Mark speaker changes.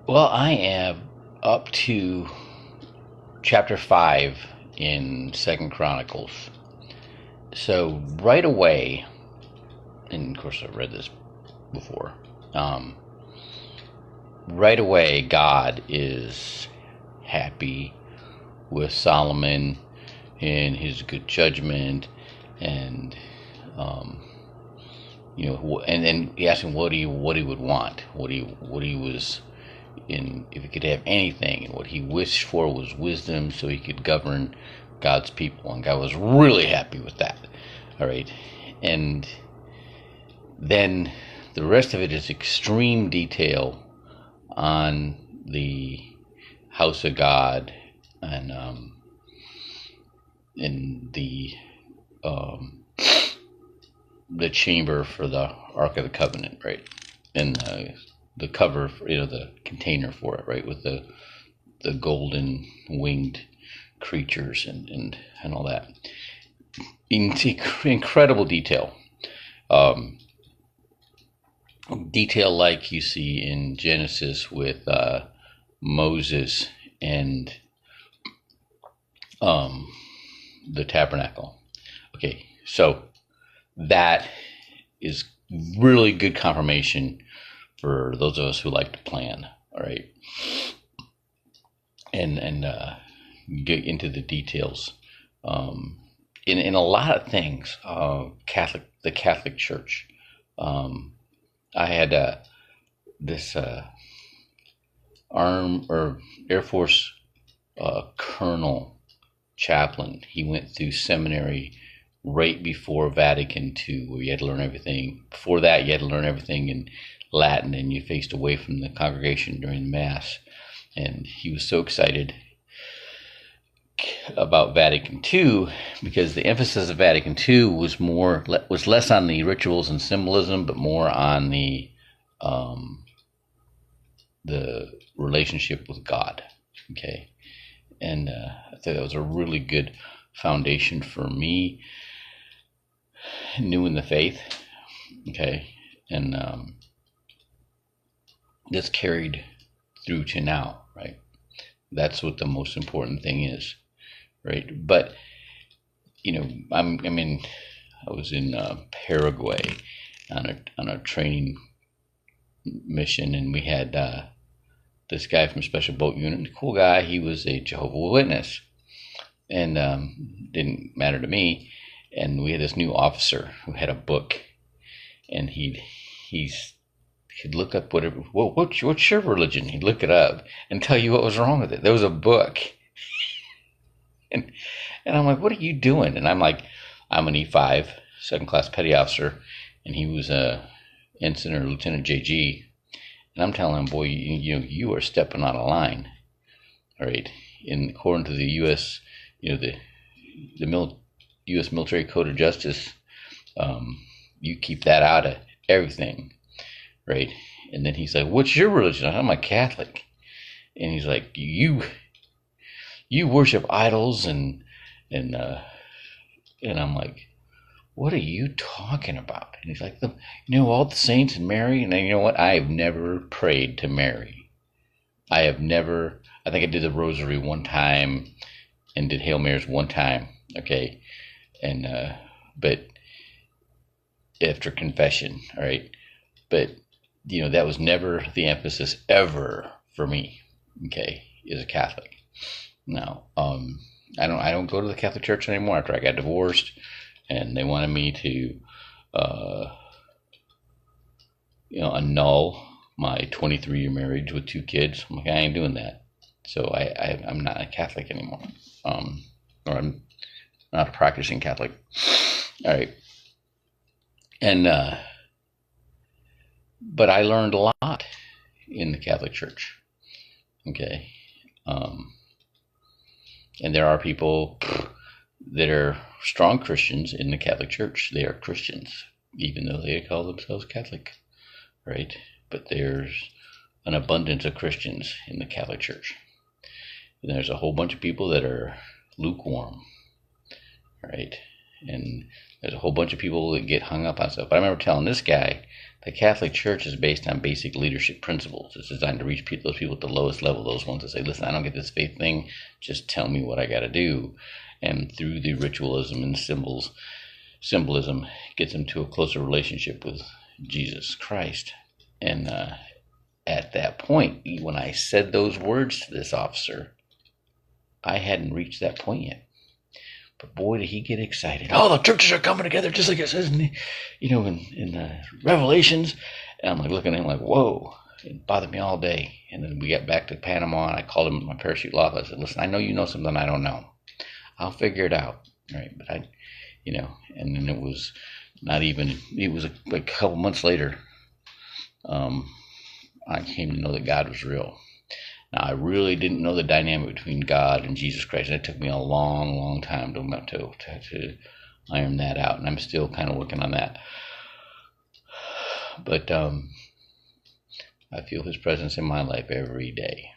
Speaker 1: Well, I am up to chapter 5 in Second Chronicles. So right away, and of course I've read this before. Um, right away, God is happy with Solomon and his good judgment, and um, and then he asked him what he would want, what he was in, if he could have anything, and what he wished for was wisdom so he could govern God's people, and God was really happy with that. All right, and then the rest of it is extreme detail on the house of God and in um, the chamber for the Ark of the Covenant, right? And the cover, the container for it, right, with the golden winged creatures and all that. Incredible detail. Um, Detail like you see in Genesis with Moses and um, the tabernacle. Okay, so that is really good confirmation for those of us who like to plan. All right, and get into the details. In a lot of things, the Catholic Church. I had this arm or Air Force colonel chaplain. He went through seminary right before Vatican II, where you had to learn everything. Before that, you had to learn everything in Latin, and you faced away from the congregation during the Mass. And he was so excited about Vatican II because the emphasis of Vatican II was less on the rituals and symbolism, but more on the relationship with God. Okay, and I think that was a really good foundation for me, new in the faith. Okay, and this carried through to now, right? That's what the most important thing is, right? But I was in Paraguay on a training mission, and we had this guy from Special Boat Unit, cool guy. He was a Jehovah's Witness, and didn't matter to me. And we had this new officer who had a book, and he'd look up whatever. Well, what's your religion? He'd look it up and tell you what was wrong with it. There was a book, and I'm like, what are you doing? And I'm like, I'm an E5, second class petty officer, and he was a ensign or Lieutenant JG. And I'm telling him, boy, you are stepping out of line, all right? And according to the U.S., the U.S. Military Code of Justice, you keep that out of everything, right? And then he's like, what's your religion? I'm a Catholic. And he's like, you worship idols and I'm like, what are you talking about? And he's like, all the saints and Mary. And you know what? I have never prayed to Mary. I think I did the rosary one time and did Hail Marys one time. Okay. And, but after confession, all right. But, that was never the emphasis ever for me. Okay. As a Catholic. No, I don't go to the Catholic Church anymore after I got divorced. And they wanted me to, annul my 23-year marriage with 2 kids. I'm like, I ain't doing that. So I'm not a Catholic anymore, or I'm not a practicing Catholic. All right, and but I learned a lot in the Catholic Church. Okay, and there are people that are strong Christians in the Catholic Church. They are Christians, even though they call themselves Catholic, right? But there's an abundance of Christians in the Catholic Church. And there's a whole bunch of people that are lukewarm, right? And there's a whole bunch of people that get hung up on stuff. But I remember telling this guy The Catholic Church is based on basic leadership principles. It's designed to reach those people at the lowest level, those ones that say, listen, I don't get this faith thing, just tell me what I got to do. And through the ritualism and symbolism, gets them to a closer relationship with Jesus Christ. And at that point, when I said those words to this officer, I hadn't reached that point yet. But boy, did he get excited. Oh, the churches are coming together just like it says in the Revelations. And I'm like looking at him like, whoa. It bothered me all day. And then we got back to Panama, and I called him at my parachute loft. I said, listen, I know you know something I don't know. I'll figure it out. Right. But and then it was a couple months later, I came to know that God was real. Now, I really didn't know the dynamic between God and Jesus Christ, and it took me a long, long time to iron that out, and I'm still kind of working on that. But I feel His presence in my life every day.